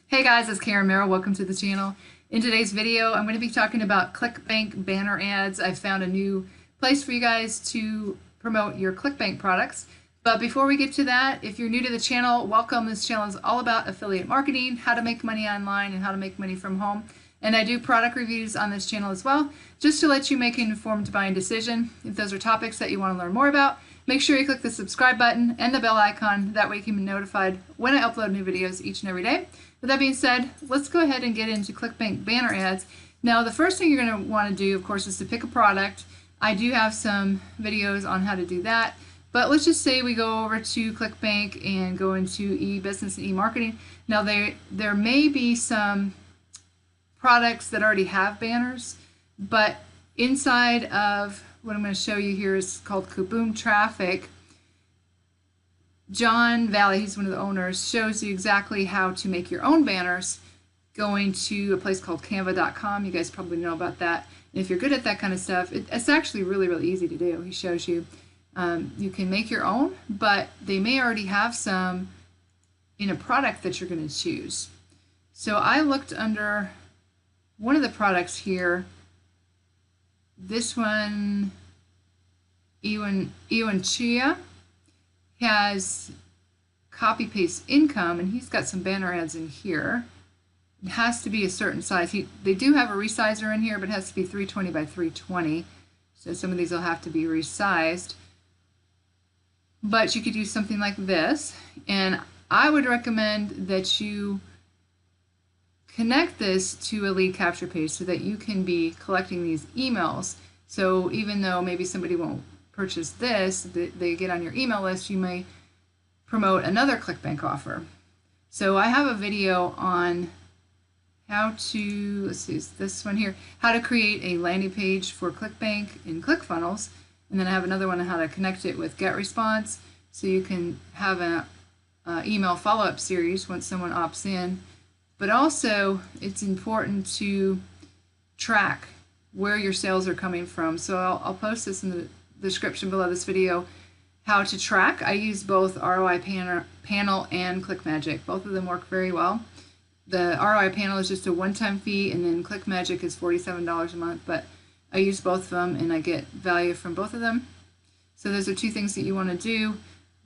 Hey guys, it's Karen Merrill. Welcome to the channel. In today's video, I'm going to be talking about Clickbank banner ads. I found a new place for you guys to promote your Clickbank products. But before we get to that, if you're new to the channel, welcome. This channel is all about affiliate marketing, how to make money online, and how to make money from home. And I do product reviews on this channel as well, just to let you make an informed buying decision. If those are topics that you want to learn more about, make sure you click the subscribe button and the bell icon. That way you can be notified when I upload new videos each and every day. With that being said, let's go ahead and get into Clickbank banner ads. Now, the first thing you're going to want to do, of course, is to pick a product. I do have some videos on how to do that. But let's just say we go over to Clickbank and go into e-business and e-marketing. Now, there may be some products that already have banners, but inside of what I'm going to show you here is called Kaboom Traffic. John Valley, he's one of the owners, shows you exactly how to make your own banners going to a place called canva.com. You guys probably know about that. And if you're good at that kind of stuff, it's actually really, really easy to do. He shows you. You can make your own, but they may already have some in a product that you're going to choose. So I looked under one of the products here. This one, Iwan Chia, has copy paste income, and he's got some banner ads in here. It has to be a certain size. They do have a resizer in here, but it has to be 320 by 320. So some of these will have to be resized. But you could use something like this, and I would recommend that you connect this to a lead capture page so that you can be collecting these emails. So even though maybe somebody won't purchase this, they get on your email list, you may promote another Clickbank offer. So I have a video on how to, let's see, this one here, how to create a landing page for Clickbank in ClickFunnels. And then I have another one on how to connect it with GetResponse, so you can have an email follow-up series once someone opts in. But also, it's important to track where your sales are coming from. So I'll post this in the description below this video, how to track. I use both ROI Panel and ClickMagick. Both of them work very well. The ROI Panel is just a one-time fee, and then ClickMagick is $47 a month, but I use both of them and I get value from both of them. So those are two things that you want to do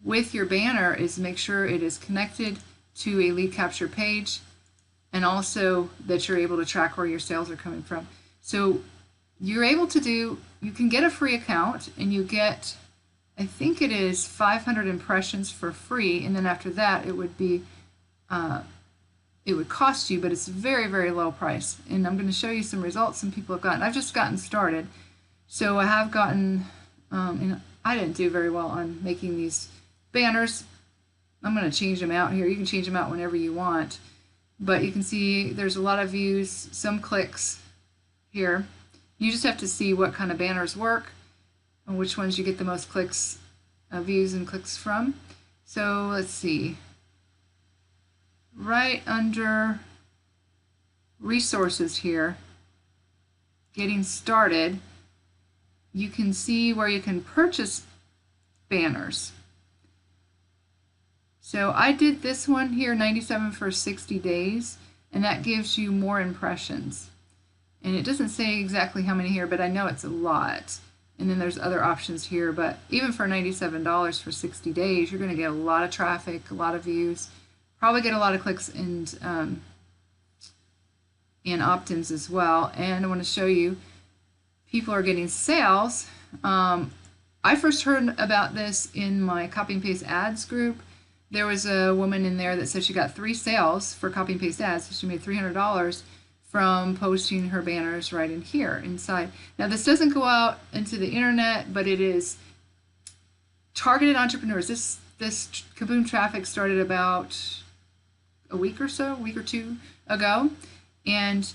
with your banner, is make sure it is connected to a lead capture page, and also that you're able to track where your sales are coming from. So you're able to do, you can get a free account and you get, I think it is 500 impressions for free, and then after that it would be, it would cost you, but it's very, very low price. And I'm going to show you some results some people have gotten. I've just gotten started. So I have gotten, and I didn't do very well on making these banners. I'm going to change them out here. You can change them out whenever you want. But you can see there's a lot of views, some clicks here. You just have to see what kind of banners work and which ones you get the most clicks, views and clicks from. So let's see. Right under resources here, getting started, you can see where you can purchase banners. So I did this one here, 97 for 60 days, and that gives you more impressions. And it doesn't say exactly how many here, but I know it's a lot. And then there's other options here, but even for $97 for 60 days, you're going to get a lot of traffic, a lot of views, probably get a lot of clicks and opt-ins as well. And I want to show you, people are getting sales. I first heard about this in my copy and paste ads group. There was a woman in there that said she got 3 sales for copy and paste ads, so she made $300 from posting her banners right in here inside. Now this doesn't go out into the internet, but it is targeted entrepreneurs. This Kaboom Traffic started about a week or two ago, and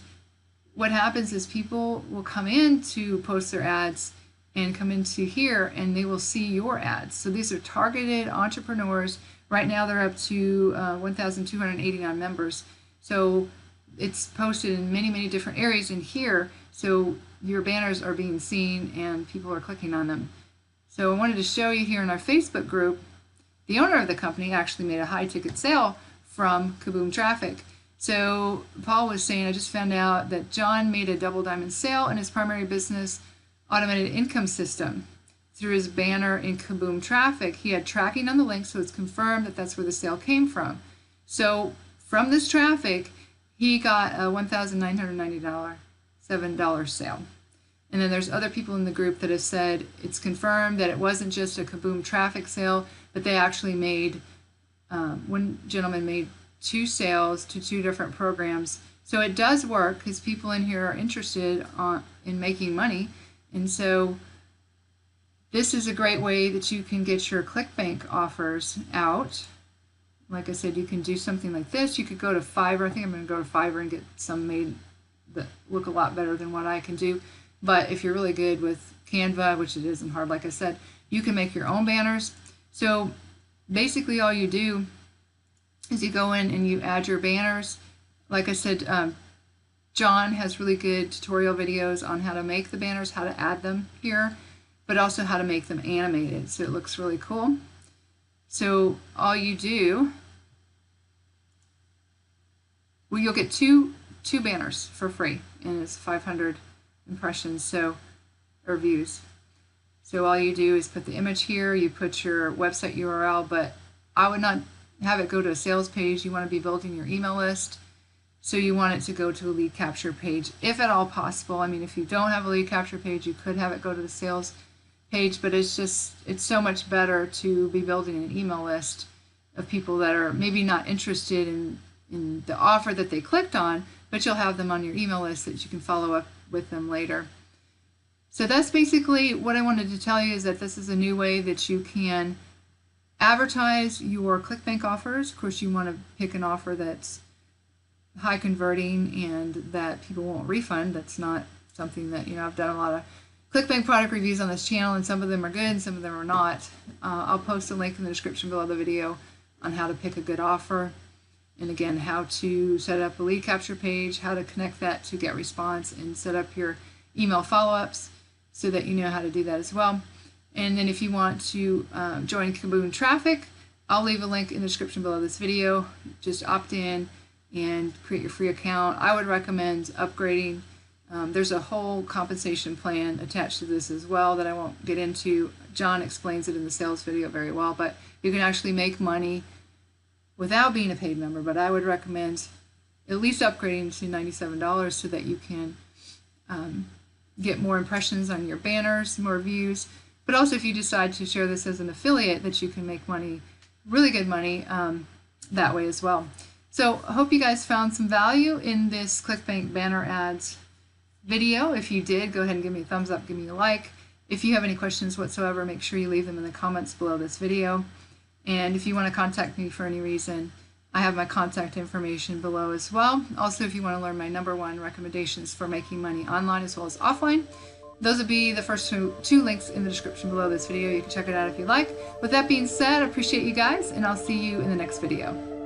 what happens is people will come in to post their ads and come into here and they will see your ads. So these are targeted entrepreneurs. Right now they're up to 1,289 members. So it's posted in many, many different areas in here, so your banners are being seen and people are clicking on them. So I wanted to show you here in our Facebook group, the owner of the company actually made a high ticket sale from Kaboom Traffic. So Paul was saying, I just found out that John made a double diamond sale in his primary business automated income system through his banner in Kaboom Traffic. He had tracking on the link, so it's confirmed that that's where the sale came from. So from this traffic, he got a $1,990 $7 sale. And then there's other people in the group that have said it's confirmed that it wasn't just a Kaboom Traffic sale, but they actually made, one gentleman made 2 sales to 2 different programs. So it does work because people in here are interested in making money. And so this is a great way that you can get your Clickbank offers out. Like I said, you can do something like this. You could go to Fiverr. I think I'm going to go to Fiverr and get some made that look a lot better than what I can do. But if you're really good with Canva, which it isn't hard, like I said, you can make your own banners. So basically all you do is you go in and you add your banners. Like I said, John has really good tutorial videos on how to make the banners, how to add them here, but also how to make them animated so it looks really cool. So all you do, well, you'll get two banners for free, and it's 500 impressions, or views. So all you do is put the image here, you put your website URL, but I would not have it go to a sales page. You want to be building your email list, so you want it to go to a lead capture page, if at all possible. I mean, if you don't have a lead capture page, you could have it go to the sales page, but it's so much better to be building an email list of people that are maybe not interested in the offer that they clicked on, but you'll have them on your email list that you can follow up with them later. So that's basically what I wanted to tell you, is that this is a new way that you can advertise your Clickbank offers. Of course, you want to pick an offer that's high converting and that people won't refund. That's not something that, I've done a lot of Clickbank product reviews on this channel, and some of them are good and some of them are not. I'll post a link in the description below the video on how to pick a good offer, and again, how to set up a lead capture page, how to connect that to get response, and set up your email follow-ups so that you know how to do that as well. And then if you want to join Kaboom Traffic, I'll leave a link in the description below this video. Just opt in and create your free account. I would recommend upgrading. There's a whole compensation plan attached to this as well that I won't get into. John explains it in the sales video very well, but you can actually make money without being a paid member. But I would recommend at least upgrading to $97 so that you can get more impressions on your banners, more views. But also, if you decide to share this as an affiliate, that you can make money, really good money, that way as well. So I hope you guys found some value in this Clickbank banner ads video. If you did, go ahead and give me a thumbs up, give me a like. If you have any questions whatsoever, make sure you leave them in the comments below this video. And if you want to contact me for any reason, I have my contact information below as well. Also, if you want to learn my #1 recommendations for making money online as well as offline, those will be the first two links in the description below this video. You can check it out if you like. With that being said, I appreciate you guys, and I'll see you in the next video.